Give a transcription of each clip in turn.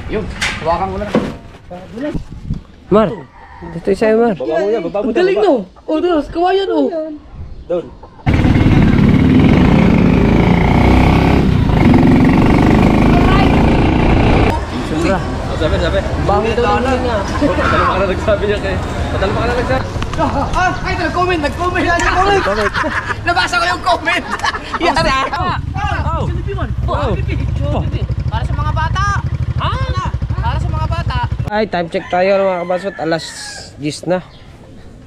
Yun, hawakan ko na. Mar, dito sa'yo, Mar. Baba mo yan, baba mo yan. Galing no. Oh, doon, kawayan oh. Doon. Sobra. Sabi. Bangin daw lang niya. Patalo pa ka na nagsabi niya kay. Patalo pa ka na nagsabi. Ay, nag-comment. Nabasa ko yung comment. Yari. Para sa mga bata. Para sa mga bata. Ay, time check tayo mga kabasot. Alas 10 na.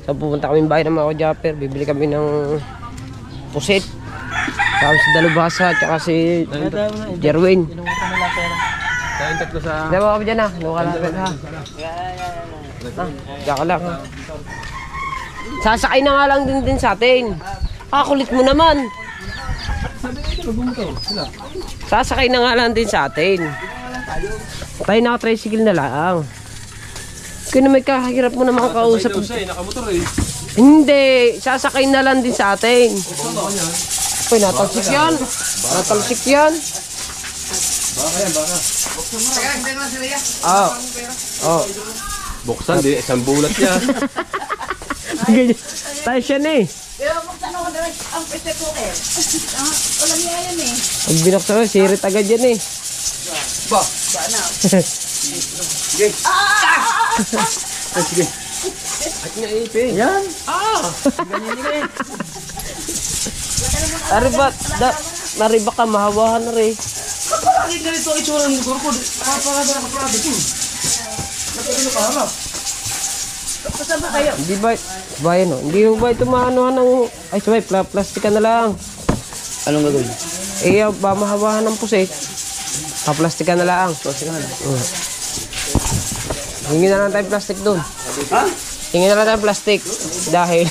So pupunta kami bahay ng mga Japper. Bibili kami ng pusit. Kami si Dalubhasa at saka si Jerwin. Kain tatlo sa... Diba kami dyan ha? Nuka natin ha? Diyan ka lang ha? Sasakay na nga lang din sa atin. Kulit mo naman. Sasakay na nga lang din sa atin. Tayo naka-tricycle na lang. Kaya na may kakahirap mo naman kausap. Nakamotor eh. Hindi, sasakay na lang din sa atin. Uy, natalsik yan. Natalsik yan. Baka. Oh. Buksan, di isang bulat niya. Tayo siya na eh. Pag binuksan ko, sirit agad yan eh. Sige. At nga ipin. Yan. Aribat, nariba ka, mahawahan na rin. Bakit ganito ang itsura ng motor ko? Paparada na kaprado ko. Nakagano ka harap. Saan ba kayo? Hindi ba, bayan o. Hindi ba ito maanohan ng, ay sabay, plastic ka na lang. Anong gagawin? Ba mahawahan ng pusit. Plastic ka na lang. Plastic ka na lang. Hingi na lang tayo plastic doon. Ha? Hingi na lang tayo plastic. Dahil.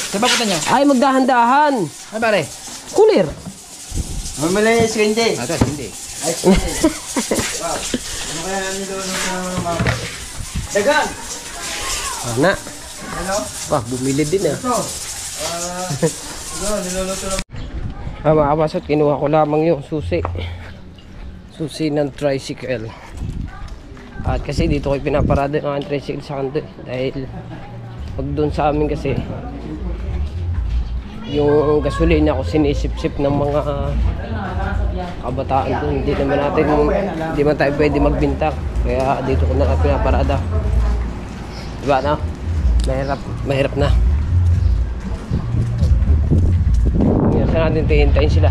Saan ba punta niyo? Ay, magdahan-dahan. Ay pare. Cooler. Mamili yung hindi. Ito, hindi. Ay, hindi. Wow. Ano kaya namin doon ng mga... Dagan! Na. Hello? Wah, bumili din ah. Ito. Niluluto lang. Mga kabasot, kinuha ko lamang yung susi. Susi ng tricycle. At kasi dito ko pinaparada yung aking tricycle sa kanto. Dahil pag doon sa amin kasi yung gasolina ko sinisip-sip ng mga kabataan doon. Hindi naman tayo pwede magbintang. Kaya dito ko na pinaparada. Diba na? Mahirap na. Saan natin tihintayin sila?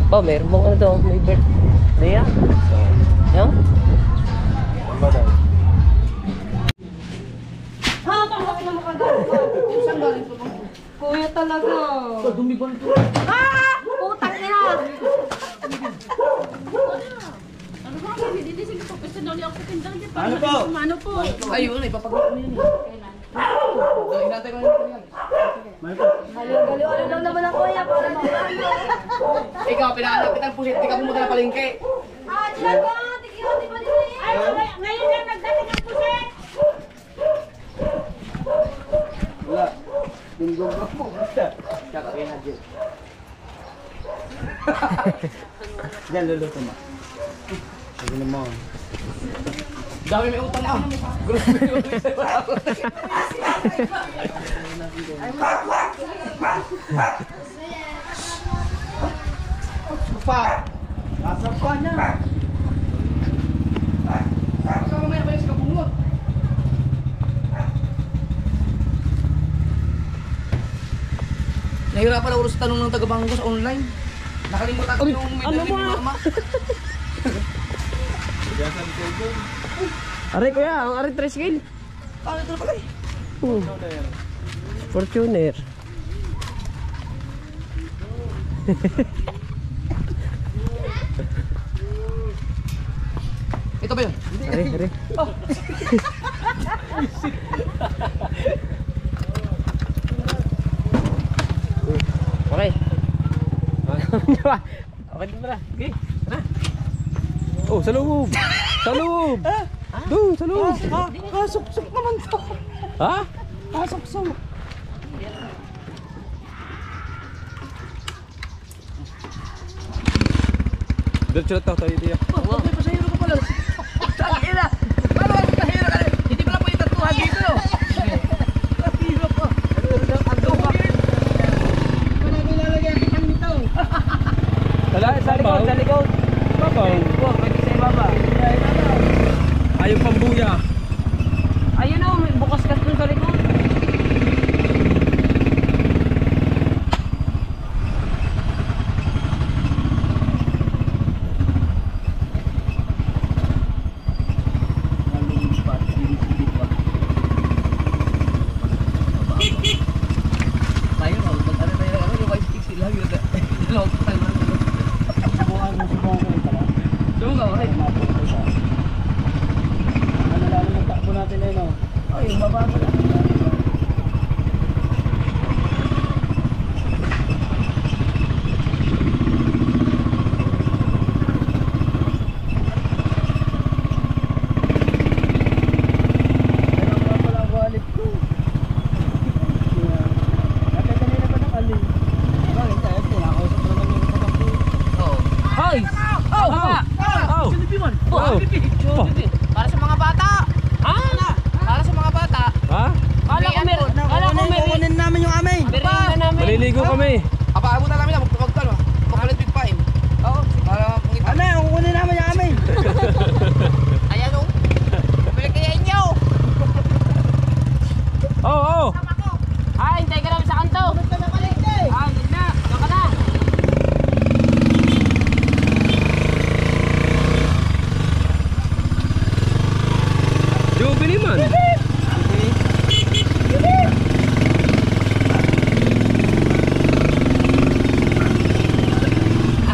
Oh, meron bang ano to? May birthday yan? Yan? Ba daw? Kuya talaga. Dumi ba ito? Putang ina. Ano po? Ano po? Ayun, ipapagawa ko yun. Hinatay ko yun. Galiw-galiw lang naman ang kuya para makakano. Ikaw, pinahanap kitang pusit. Di ka pumunta na palengke. Talaga, tigilan di ba din eh? Ngayon na nagdating ang puset. Wala. Dinggong ka mo. Tsaka kaya na dyan. Diyan, luluto mo. Sabi naman. Dami may utang ah. Grupo may utang. Pa. Asap pa niya. Ikaw mamaya ba yung sa kabungot? Nahirapan ako sa tanong ng taga-bangko sa online. Nakalimutan ko yung may dali ni mama. Aray kuya, ang aray tricycle. Ito na pala eh. Fortuner. Ito ba yun? Aray. Okay. Okay din pala. Okay. Tara. Oh, sa loob! Sa loob! Doon, sa loob! Suksok naman to. Ha? Suksok. Diretso na tayo dito. Pasahero ka pala. Tangina. Paano ako pasahero ka? Hindi pala po yung tatuhan dito. Pasahero pa. Wala ko ilalagay ang kitang nito. Sa likod, sa likod. Babaw. Pwede sa ibaba. Ayaw pambuya. Ayun o, may bukas ka dun sa likod. Para sa mga bata. Ha? Para sa mga bata. Ha? Kala ko Kukunin namin yung amin. merienda namin. Maliligo kami. Papaabot na namin na magpapagkal. Papalit big pain. Oo. Para makita. Ano, kukunin namin yung amin. Ayan o. Balik kaya inyo. Oo. Hintay ka namin sa kanto. Hindi na. Diyan ka na. Jubilee man.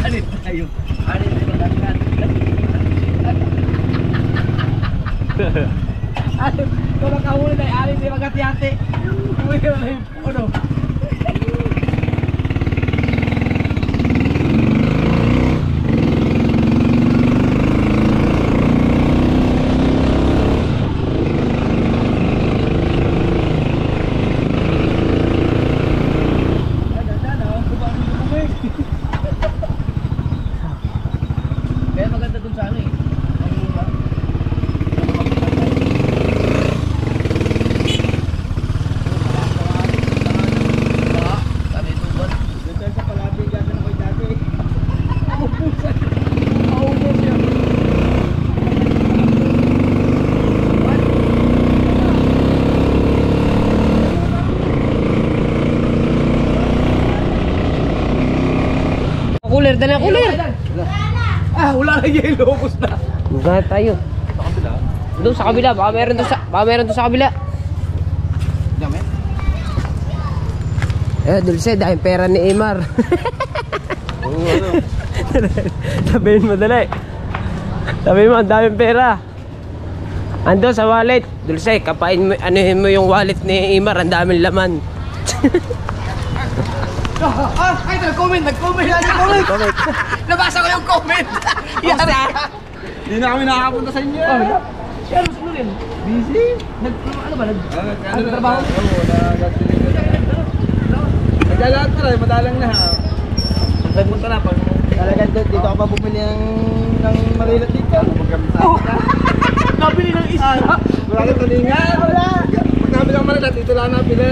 Alit tayo. Alit tayo. Alit. Kung makahuli tayo, alit tayo magati-hati. Ano? Kaya maganda dun sa ano eh. Cooler, dala cooler. Wala na yelo, ubos na. Maghanap tayo. Doon sa kabila, baka meron doon sa kabila. Dami? Dulce, dahil pera ni Imar. Oo, ano. Sabihin mo, dali. Sabihin mo, ang daming pera. Ando sa wallet. Dulce, kapain mo, anuhin mo yung wallet ni Imar, ang daming laman. Ay, nag-comment. Nabasa ko yung comment. Hindi na kami nakakapunta sa inyo. Pero gusto mo rin. Busy? Ano ba? Nagtrabaho? Oo, naglalaan pa rin, madalang na ha. Nagpunta na pag talaga dito ako pa bumili ng marilat dito. Nabili ng isa. Wala kang talingan. Wala. Pag nabili ang marilat, dito lang nabili.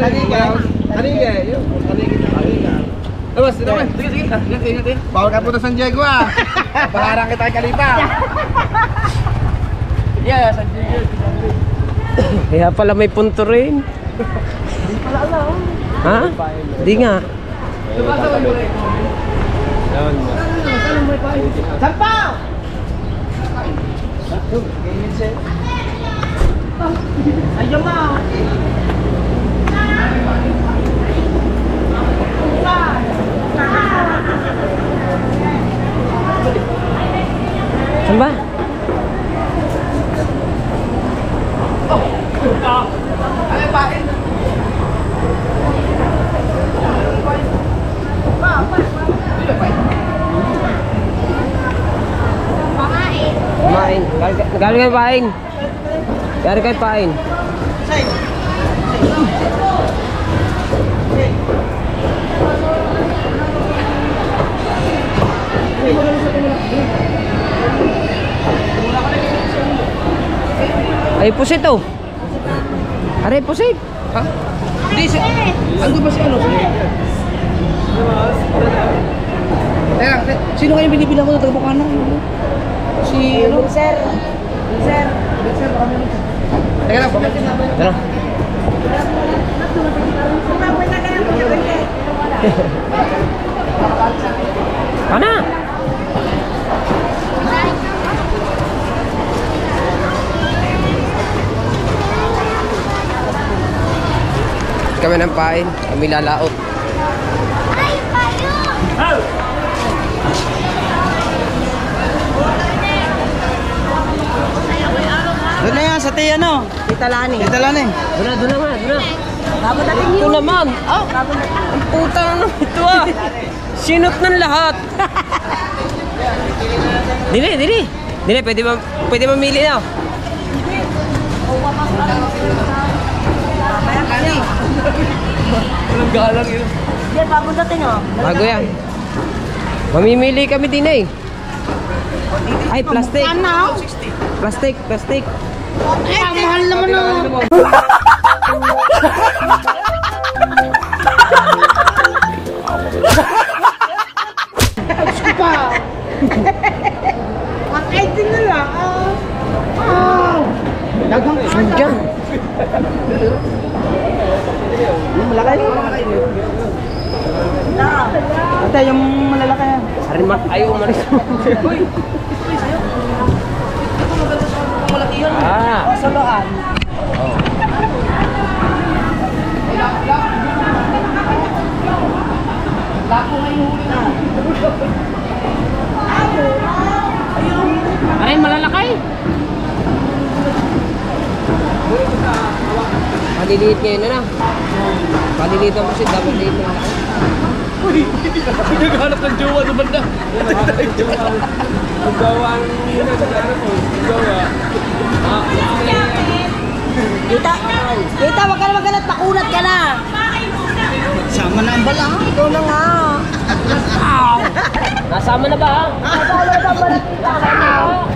Talinga. Yun, talinga. Labas, dito kami. Sige. Ingat. Bawal ka punta San Diego ah. Pangarang kita kay Kalita. Yeah, San Diego. Kaya pala may punto rin. Hindi pala alam. Ha? Hindi nga. Nabasa ko yung Yan. Sampaw! Ganyan siya. Ayaw mo! Saan ba? Ano yung pain? Kumain. Galing kayo pain. Galing kayo pain. Say! Say! Ay, pusit oh. Aray, pusit. Ha? Hindi, ando ba si ano? Teka, sino kayo binibilang ko na taga-Bukana? Si ano? Sir. Sir. Teka lang, bakit? Tara. Ana? Kami ng pain, kami lalaot. Doon na yan, sa tiya no. Tita Lani. Dito lang eh. Doon na, doon na. Bago natin Ito naman. Oh, ang puta na ito ah. Sinot ng lahat. Dili. Dili, pwede mamili na. Walang galang yun. Hindi, bago natin oh. Bago yan. Mamimili kami din eh. Ay, plastic. Ano? Plastic. Ang mahal naman oh. Ang item nila. Diyan. Ate, yung malalaki yan. Arimat, ayaw umalis. Ah. Soloan. Ay, malalaki. Maliliit ngayon na. Maliliit ang kasi dapat liit na laki. Uy, naghanap ng jowa sa banda. Ang gawa ang naghanap ko. Ang gawa. Kita, wag ka na magalat, pakunat ka na. Sama na ang bala. Ikaw na nga. Nasama na ba?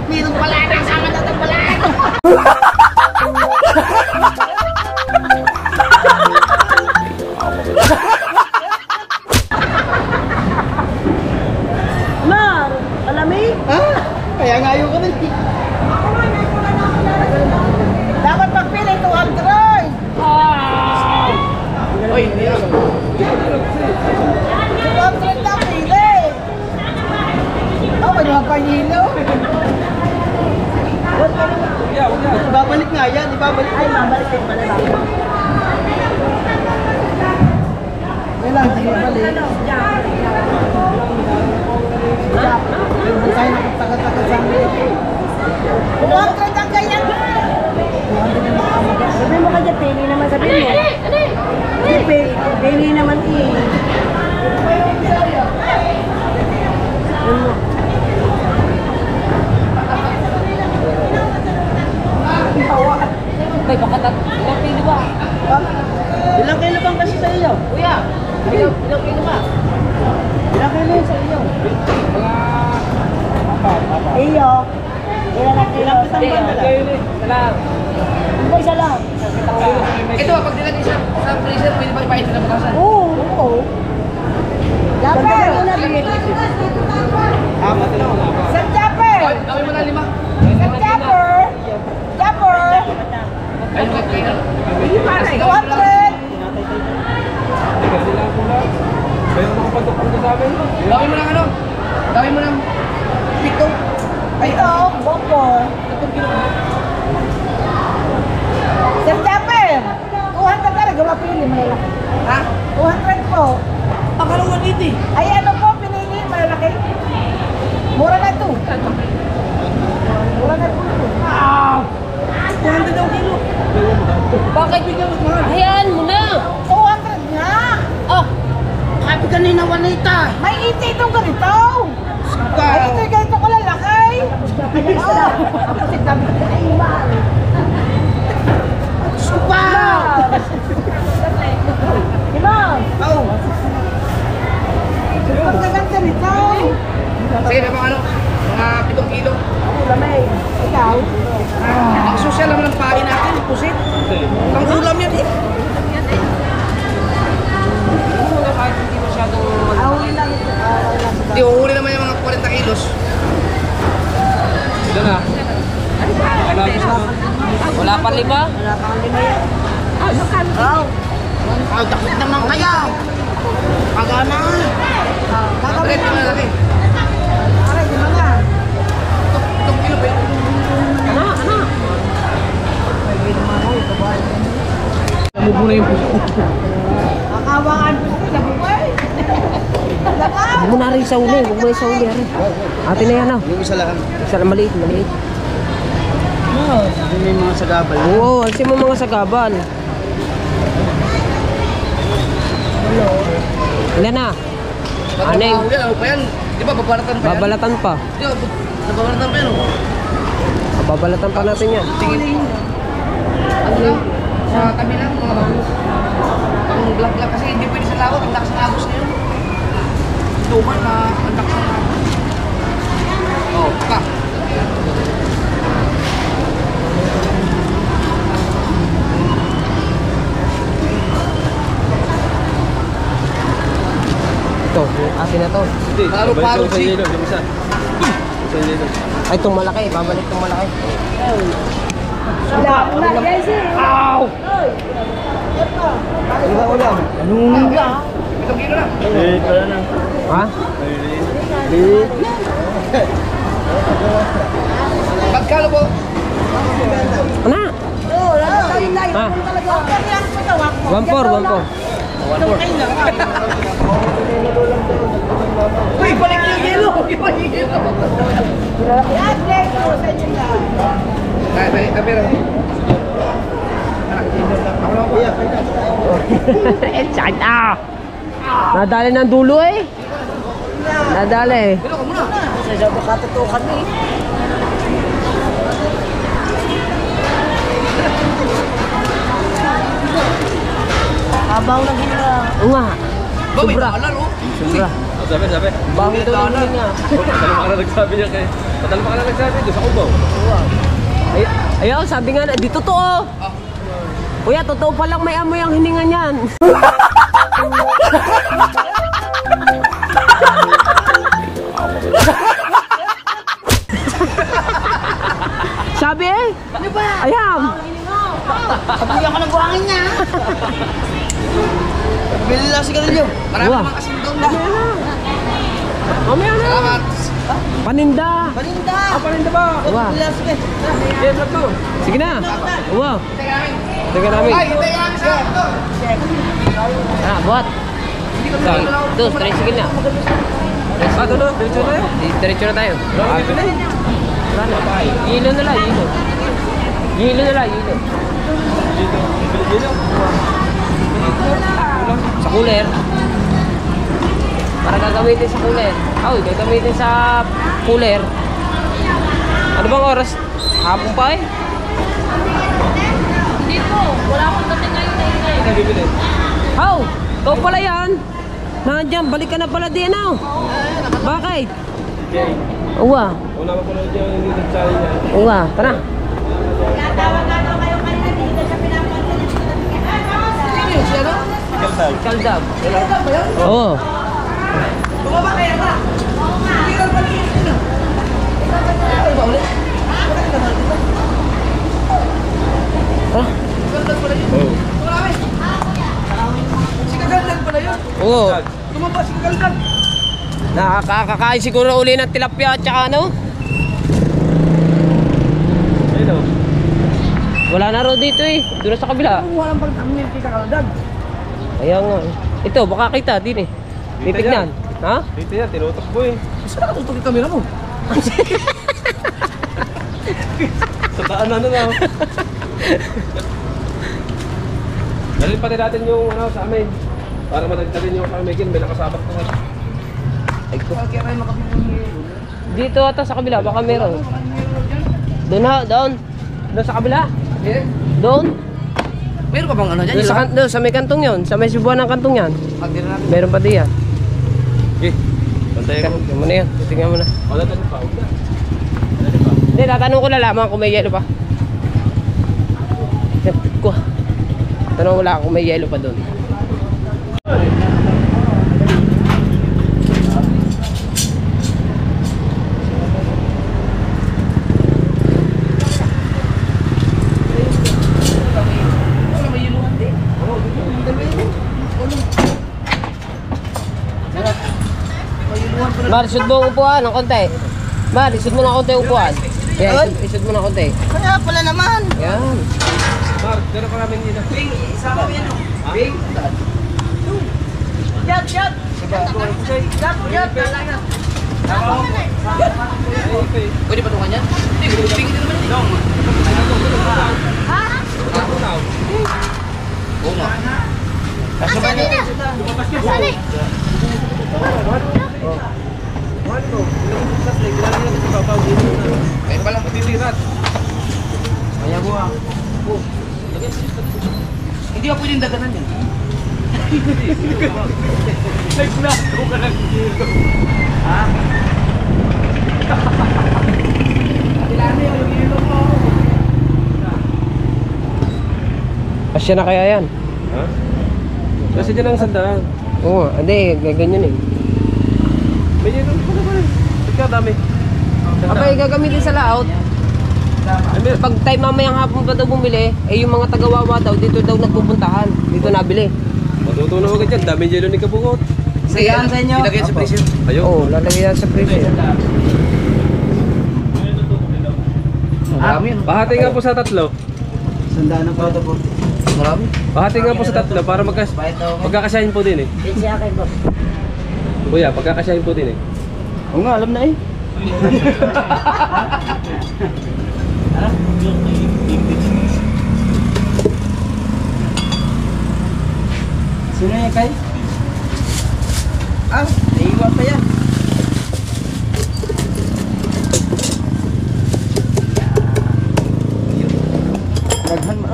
Meron pala, nasama na ito pala. Mar, alamig? Kaya nga ayaw ko na. Dapat magpili ito, Android. Uy, hindi ako. Ito, Android na pili. May mga pahilo. Ibabalik nga yan, ibabalik. Ay, mabalik din pala ba? Kailan, sige balik. Hindi tayo nakapagtagal-tagal sa amin. Kung Android ang ganyan. Sabi mo ka dyan, pili naman sabi mo. Pili naman Ay, baka ilang kilo ba? Ilang kilo bang kasi sa iyo? Kuya, ilang kilo ba? Ilang kilo yun sa iyo? Iyo. Ilan ang kilo sa iyo? Salam. Hindi, isa lang. Ito, pag nilagay sa freezer, pwede ba ipahin na bukasan? Oo. Japper! Apat na ako. Sir Japper! Gawin mo na 5. Sir Japper! Japper! Ay, okay na. 200! Gawin mo ng ano? Gawin mo ng 7. Ito, Bopo. Sir Japper! 200 talaga, mapili, malalaki. Ha? 200 po. Akala ko 180. Ay, ano po, pinili, malalaki. Mura na ito. Mura na ito. 200 daw kilo. Bakit bigyan mo mahal? Hayaan mo na. 200 nga. Oh, Sabi kanina, Juanita. May 80 itong ganito. Ay, ito yung ganito ko lalaki. Kasi sabi ko na iwan. Supa! Diba? Oo. Ang gaganda nito. Sige na mga ano? Mga 7 kilo. Lamay. Ikaw? Ang social naman ng pain Ay, takot naman kaya. Pagana. Kakabit na laki. Aray, di ba nga? Itong kilo ba yun? Ano? Muna yung puso. Kakawangan po sila, buhay. Huwag mo na rin sa uli. Huwag mo na sa uli. Atin na yan, oh. Yung isa lang. Isa lang maliit. May mga sagabal. Oo, alisin mo mga sagabal. Ilan na? Ano yung? Ano pa yan? Di ba babalatan pa yan? Babalatan pa. Di ba babalatan pa yan? Babalatan pa natin yan. Ano? Sa tabi lang mga bago. Pang vlog-vlog kasi hindi pwede sa lawak. Ang lakas ng agos na yun. Tuman na ang lakas ng agos. Oh, pa. Ito, atin na to. Hindi, Paro-paro sa yelo, yung isa. Sa yelo. Ay, itong malaki. Babalik itong malaki. Ow! Ano ba ulam? Itong kilo lang. Eh, pala na. Ha? Magkano po? Ano? Ha? 1-4. Uy, balik yung yelo! Ibalik yung yelo! Ay, pero... Ako lang po. Excited ah! Nadali ng dulo eh. Nadali. Pero ka muna. Sa makatutukan eh. Abaw na gina. Nga. Ba, may Sobra. dollar oh. Sobra. Sabi. Bango daw ng huli niya. Patalma ka na nagsabi niya kay. Patalma ka na nagsabi doon sa kubaw. Ayaw, sabi nga na, di totoo. Kuya, totoo palang may amoy ang hininga niyan. Sabi eh. Ano ba? Ayam. Sabi ako ng buhangin niya. Bili lang sigarilyo. Marami Wow. naman kasing doon na. Mamaya na. Salamat. Paninda. Paninda. Paninda ba? Wow. Sige. Sige na. Wow. Teka namin. Teka namin. Ay, hintay ka namin sa ito. Ah, buhat. Dos, tricycle na. Doon, diretso na yun. Diretso na tayo. Wala na. Hilo na lang, hilo. Hilo na lang, hilo. Sa cooler. Para gagamitin sa cooler. Ay, gagamitin sa cooler. Ano bang oras? Hapon pa eh. Hindi po. Wala akong dating ngayon na ingay. How? Ikaw pala yan. Nandiyan, balik ka na pala din ah. Bakit? Okay. Uwa. Una ko pala dyan yung YouTube channel niya. Uwa, tara. Kaldag. Oo. Bumaba kaya ka? Hindi ka ba niya? Ano ba ulit? Tara. Gagdag pala yun. Oo. Marami. Si Kagagdag pala yun. Oo. Tumaba si Kagagdag. Nakakakain siguro uli ng tilapia at saka ano? Ayun o. Wala na raw dito eh. Doon sa kabila. Walang pag-amin kay Kagagdag. Ayan nga. Ito, baka kita din eh. Titignan. Ha? Dito yan, tinutok mo eh. Saan nakatutok yung camera mo? Sa daan na na. Dalhin pati natin yung ano sa amin. Para madagdagan yung kamigin, may nakasabak na nga. Ay ko. Kaya kayo makapili. Dito ata sa kabila, baka meron. Doon ha, doon. Doon sa kabila. Eh? Doon. Meron ka bang ano dyan? Doon sa, doon, sa may kantong yon, sa may subuan ng kantong yan. Pagdira natin. Meron pa diyan. Okay. Bantayan ko. Tingnan mo na yan. Tingnan mo na. Wala tayo pa. Hindi, tatanong ko na lamang kung may yelo pa. Ko. Tanong ko lang kung may yelo pa doon. Mar, isod mo ang upuan ng konti. Mar, isod mo na konti ang upuan. Yan, isod mo na konti. Kaya pala naman. Yan. Mark, gano'n pa namin dito. Bing, isama mo yan. Bing. Yat, yat. Yat, yat. Pwede pa tukan yan? Hindi, bing ito naman. Ha? Oo nga. Asan eh? Asan eh? Ay pala, matitirat. Kaya mo ah. Hindi ako pwedeng daganan yan. Nagplato ka lang dito. Ha? Kailangan yung dito mo. Asya na kaya yan? Ha? Kasi dyan ang sandaan. Oo, hindi, ganyan eh. May yun pa naman. Ikaw dami. Abay, gagamitin sa layout. Pag time mamayang hapon pa daw bumili, eh yung mga tagawawa daw, dito daw nagpupuntahan. Dito nabili. Matutunan agad yan. Dami yelo ni Kabukot. Sayaan sa inyo. Ilagay sa presyo. Ayaw. Oo, lalagay yan sa presyo. Marami yun. Pahati nga po sa tatlo. Sandaan ang photo po. Marami. Pahati nga po sa tatlo para magkakasyahin po din eh. Siya kay boss. Kuya, pagkakasyahin po din eh. Oo nga, alam na eh. Sino yan, Kay? Ah, naiiwan pa yan.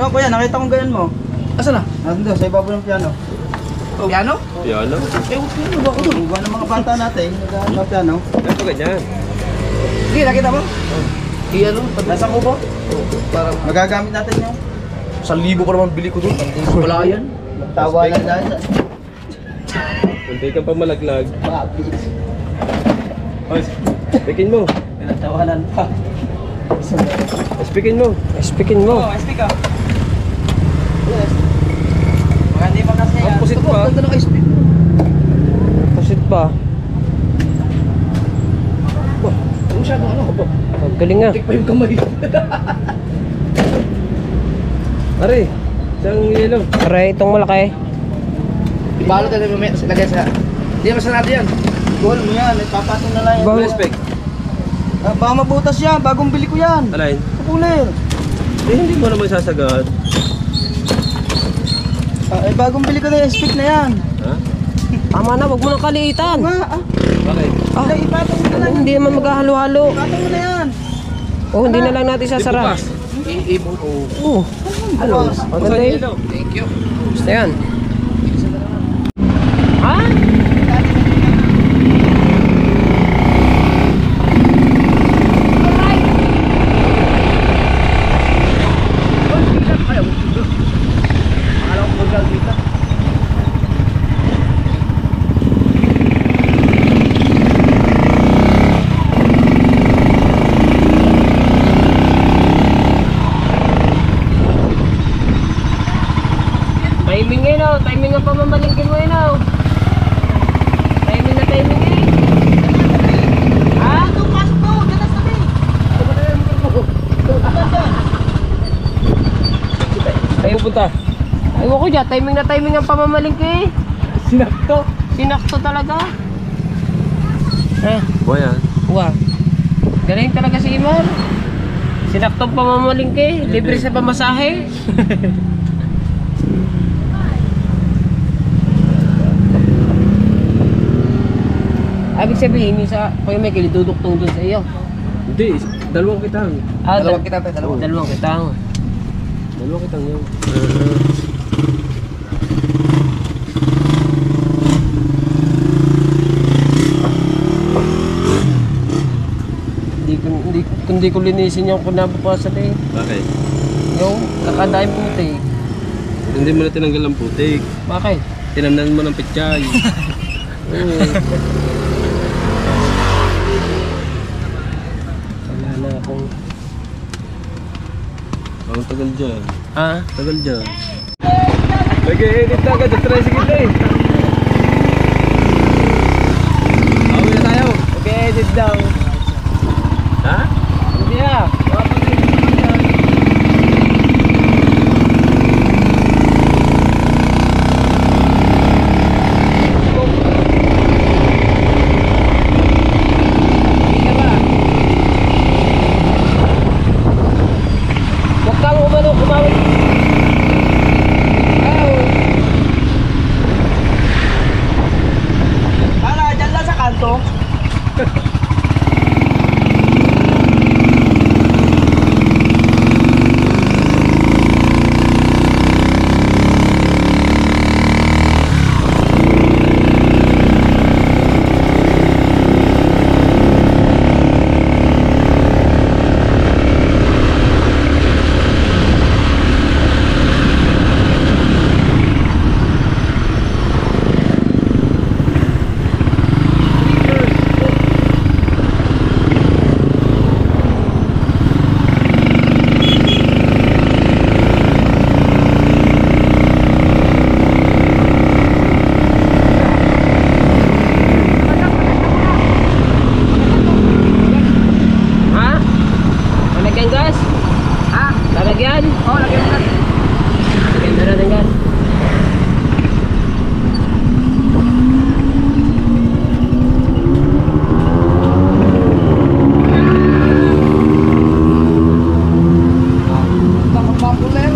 Oh, kuya, nakita kong ganyan mo. Asan na? Nandun, sa ibabaw ng piano. Piano? Piano? Eh, piano ba ako doon? Iba ng mga bata natin, nag-ano ng piano. Ito ganyan. Sige, nakita mo? Piano? Nasa kubo? Parang magagamit natin yan. 1,000 pa naman bili ko doon. Wala yan. Tawa lang dahil. Kunti kang pamalaglag. Mabis. Speakin mo. Pinatawanan pa. Speakin mo. Speakin mo. speak ka. Yes. Mga hindi pa kasi yan. Opposite pa. Ganda ng speak. Pasit pa. Masyado ano ka ba? Ang galing nga. Tik pa yung kamay. Pare, isang yelo. Aray, itong malaki. Ibalo talaga mamaya sa lagay sa... Hindi naman sanado yan. Goal mo yan, ipapatong na lang yan. Bawal. Respect. Baka mabutas yan, bagong bili ko yan. Alain. Sa cooler. Eh, hindi mo naman sasagad. Bagong bili ko na yung speak na yan. Ha? Tama na, wag mo nang kaliitan. Bakit? Ah, ipatong mo na lang. Hindi naman maghahalo-halo. Ipatong mo na yan. Oh, hindi na lang natin sasara. Bukas. Oo. Ano? Maganda Bukas yun. yelo. Thank you. Gusto yan. Ha? Timing eh no, timing ang pamamalingkin mo eh no. Timing na timing eh. Ha? Pasok mo, gatas kami. Ay, pupunta. Ayaw ko dyan, timing ang pamamalingkin eh. Sinakto. Sinakto talaga. Ha? Boyan. Wah. Galing talaga si Imar. Sinakto ang pamamalingkin, libre sa pamasahe. Ibig sabihin, yung sa Kuya Michael, iduduktong dun sa iyo. Hindi, dalawang kitang. Dalawang kita, dalawang. Dalawang kitang. Dalawang kitang yun. Hindi ko linisin yung kunabukasan eh. Bakit? Yung kakadaing puti. Hindi mo na tinanggal ang putik. Bakit? Tinamnan mo ng pitsay. Oo. Wala na akong... Ang tagal dyan. Ha? Tagal dyan. Nag-e-edit na agad. Tricycle na eh. Awi na tayo. Kapatid daw. Ha? Hindi ah. Huwag kang umawit. Para, dyan lang sa kanto. Ha? Lalagyan gas? Ha? Lalagyan? Oo, lagyan mo na. Lalagyan na natin gas. Pakuler.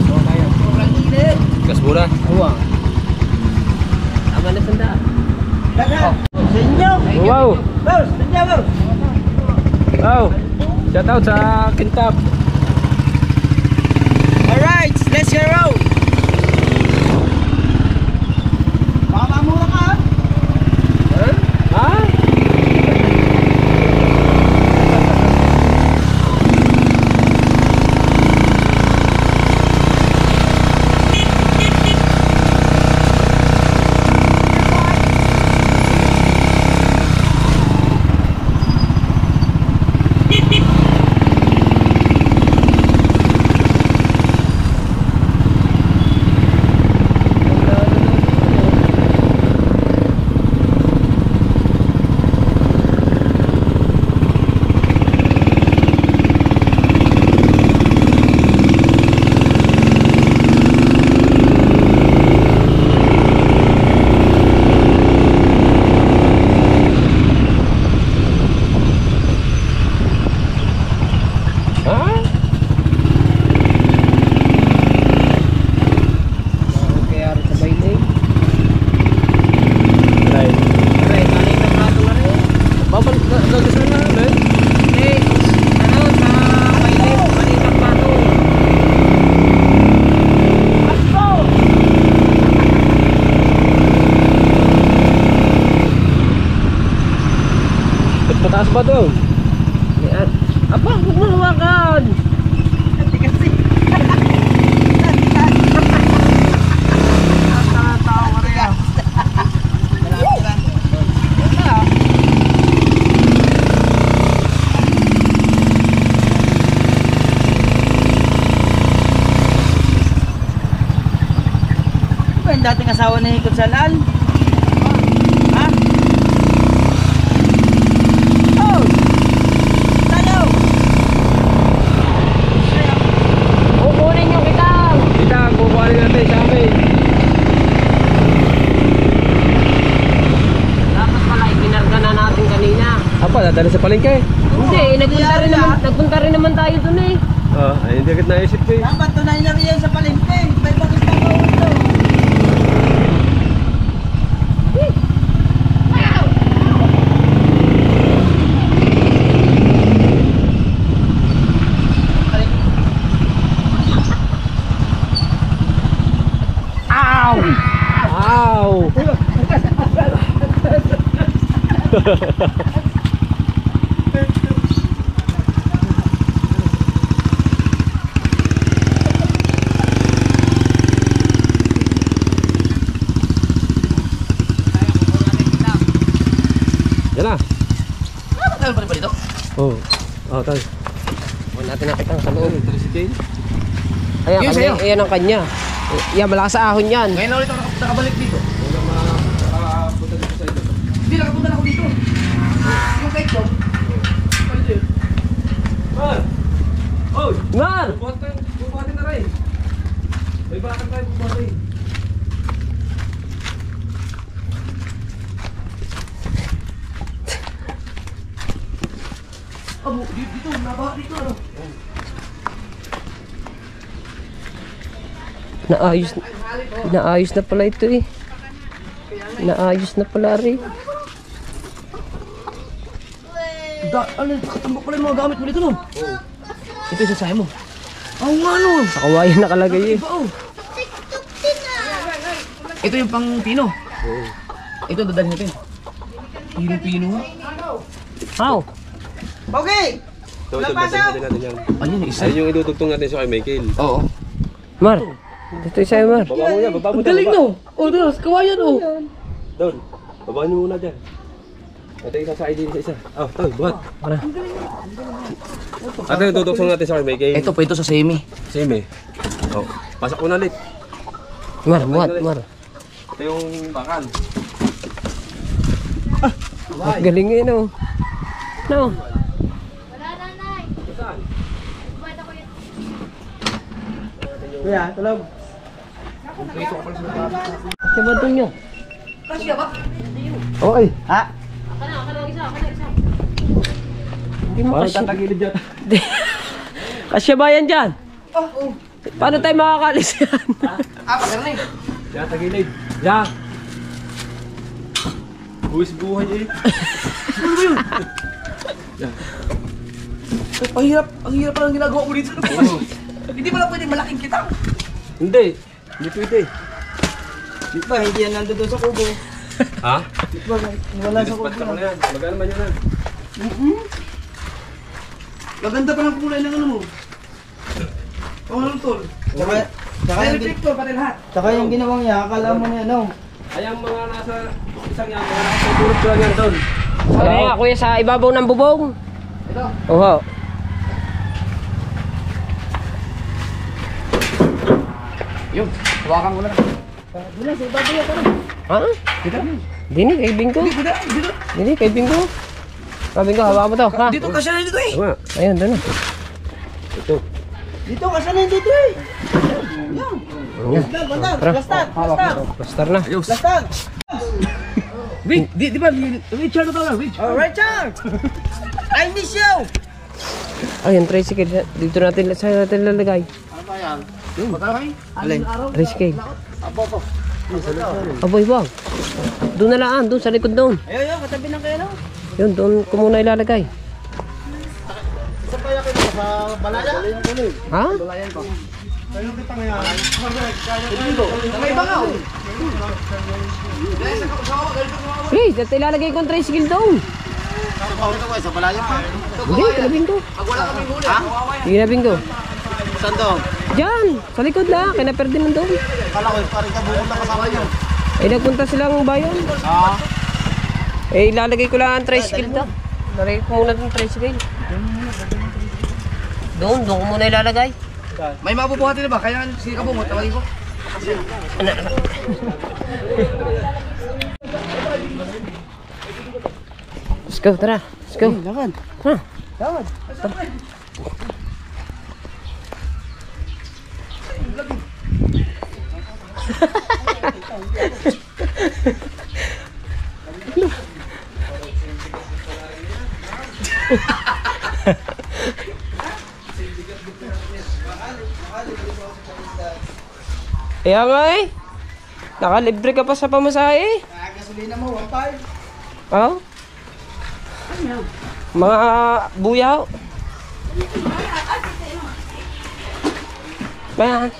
Sobrang init. Gas muna. Uwa. Tama na tanda. Dagan. Sa inyo. Wow! Boss, nandiyan boss. Oh, shout out sa Kintab. Alright, let's go. Baka mamura ka, ha? Ha? Ha? Kaya rin sa bailay. Right. Aray, kanin na prato na rin. Babalik na gagasan na namin. Eh, ano, sa bailay, kanin na prato. Ba't mataas ba to? Yan. Aba, huwag mo hawakan. Hindi kasi. Tawa ka rin, ah. Ba yung dating asawa ni Kutsalan? Ha? Oh! Tayo! Kukunin yung kitang. Kita, kukuhanin natin sa amin. Dapat pala, ikinarga na natin kanina. Apa, dadala sa palengke? Hindi, nagpunta rin naman tayo dun eh. Ay, hindi agad naisip ko eh. Dapat tunay na rin yan sa palengke. May bakit pa ba ito? Ow! Wow! Yan na. Tayo pa rin ba dito? Oh. Oh, tayo. Huwag natin nakitang sa loob. Electricity. Ayan, Yun kanya, sa'yo. ayan ang kanya. Yan, malakas sa ahon yan. Ngayon na ulit ako nakabalik dito. Wala Mar! Bubuhatin na rin. May bakit tayo bubuhatin. Dito, nabaha dito. Naayos na pala ito eh. Naayos na pala rin. Katambak pala yung mga gamit mo dito, no? Ito yung sasaya mo. Oo nga, no? Sa kawayan nakalagay eh. Ito yung pang pino. Ito, dadalhin natin. Pino-pino. How? Okay! So, ito, balikin natin yan. Ayun, isa. Ayun yung idudugtong natin sa kay Michael. Oo. Mar! Dito sa'yo, Mar. Baba mo yan, baba mo dyan. Galing, no? Oh, doon, kawayan, oh. Doon, babaan nyo muna dyan. Ito yung isa sa ID sa isa. Oh, tol, buhat. Para. Ito yung tutuksong natin sa kay Michael. Ito pa ito sa semi. Same eh. Oh, pasok mo na ulit. Mar, buhat, Mar. Ito yung bakal. Ang galing eh, no? No? Kuya, tulog. Diba ito nyo? Kasya ba? Okay. Ha? Hindi mo Parang kasya. tatagilid dyan. Kasya ba yan dyan? Oh. Paano tayo makakalis yan? Pagkara na eh. Yan, tagilid. Yan. Buwis buhay eh. Ang hirap palang ginagawa mo dito. Hindi mo lang pwede malaking kitang. Hindi. Hindi pwede. Di ba, hindi yan nandun doon sa kubo. Ha? Di ba, wala sa kubo. Basta ko na yan. Magkano man yun yan? Maganda pa ng kulay ng ano mo. Oo, ano tol? Tsaka May yung, reflector pati lahat. tsaka yung ginawang niya, akala mo na yan, no? Ay, ang mga nasa isang yan, mga nasa tulog ko lang yan doon. Sabi nga, kuya, sa ibabaw ng bubong. Ito. Oo. Yun, hawakan mo lang. Ha? Dini, kay Bingo. Dito. Dini, kay Bingo. Bingo, hawa mo to, ha? Dito kasya na dito eh. Tama. Ayun, doon na. Ito. Dito, kasya na dito eh! Ayan. Bandar, Tara. lastat, lastat, Plaster na. lastat! Di ba, Richard na tawag, Rich. Oh, Richard! I miss you! Ayun, tricycle. Dito natin, saan natin lalagay? Yun, magkano kayo? Alin? Tricycle. Apo po. Aboy, wag. Doon na laan, doon sa likod doon. Ayun, katabi ng kayo, no? Yun, doon ko muna ilalagay. Saan kaya kayo sa Balaya? Ha? May bangaw. Please, dito ilalagay ko ang tricycle doon. Sa Balaya pa? Hindi, kalabing ko. Pag wala kaming huli, Ha? Hindi na Bingo. Saan doon? Diyan, sa likod lang. Kaya na-perde doon. Kala ko, parang kabukod na kasama nyo. Eh, nagpunta silang bayan. Ah, Eh, ilalagay ko lang ang tricycle doon. Lalagay ko muna ng tricycle. Doon ko muna ilalagay. may mabubuhatin na ba? Kaya sige ka mo, tawagin ko. Let's go, tara. Let's go. lakad. Ha? Kaya nga eh. Nakalibre ka pa sa pamasahe. Gasolina mo, 1.5. Oh? Mga buyaw. Bayan.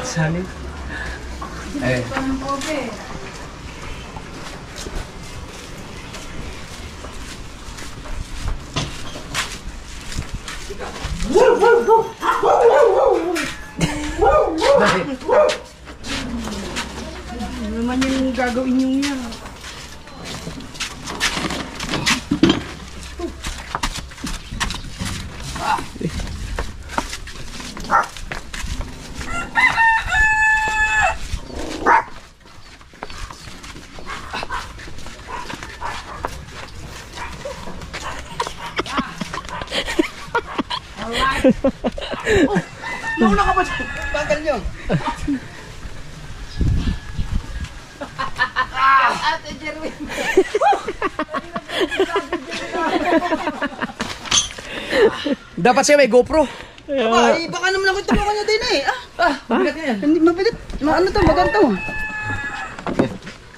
Sali. Eh. Ano naman yung gagawin nyo yan? Nauna ka ba dyan? Tanggal nyo. Ate Jerwin. Dapat siya may GoPro. Ay, baka naman ako tulungan niya din eh. Mabigat yan. Hindi, mabigat. Ano to, maganda.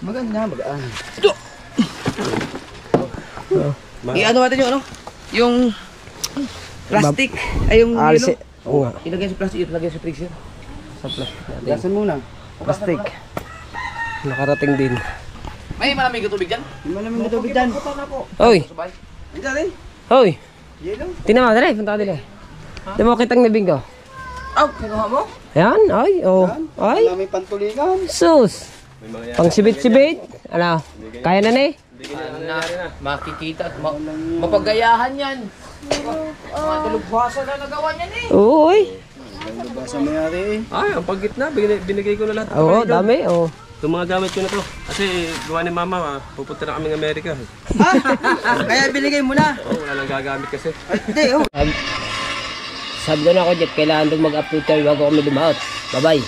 Maganda, magaan. Ito! I-ano natin yung ano? Yung plastic. Ay, yung Alis. yelo. Oo nga. Ilagay sa plastic, ilagay sa freezer. Sa plastic natin. Gasan muna. Plastic. Nakarating din. May malamig na tubig dyan? May malamig na tubig dyan. Oy! Andiyan eh. Hoy! Yelo. Tinama, dali. Punta ka dali. Di mo kitang nabing ko. Aw, kinuha mo? Ayan, ay, oh. Ay, May pantuligan. sus. Pang sibit-sibit. Ano? Kaya na ni? Makikita at mapagayahan yan. Mga dalubhasa na nagawa niyan eh. Oo, oy. Dalubhasa mayari eh. Ay, ang paggitna, binigay ko na lahat. Oo, dami, oh. Itong mga gamit ko na to. Kasi gawa ni mama, pupunta na kaming Amerika. Kaya binigay mo na. Oo, wala nang gagamit kasi. Hindi, oh. Sabi ko na ako, Jet, kailangan doon mag-upload kayo bago kami dumaot. Bye-bye.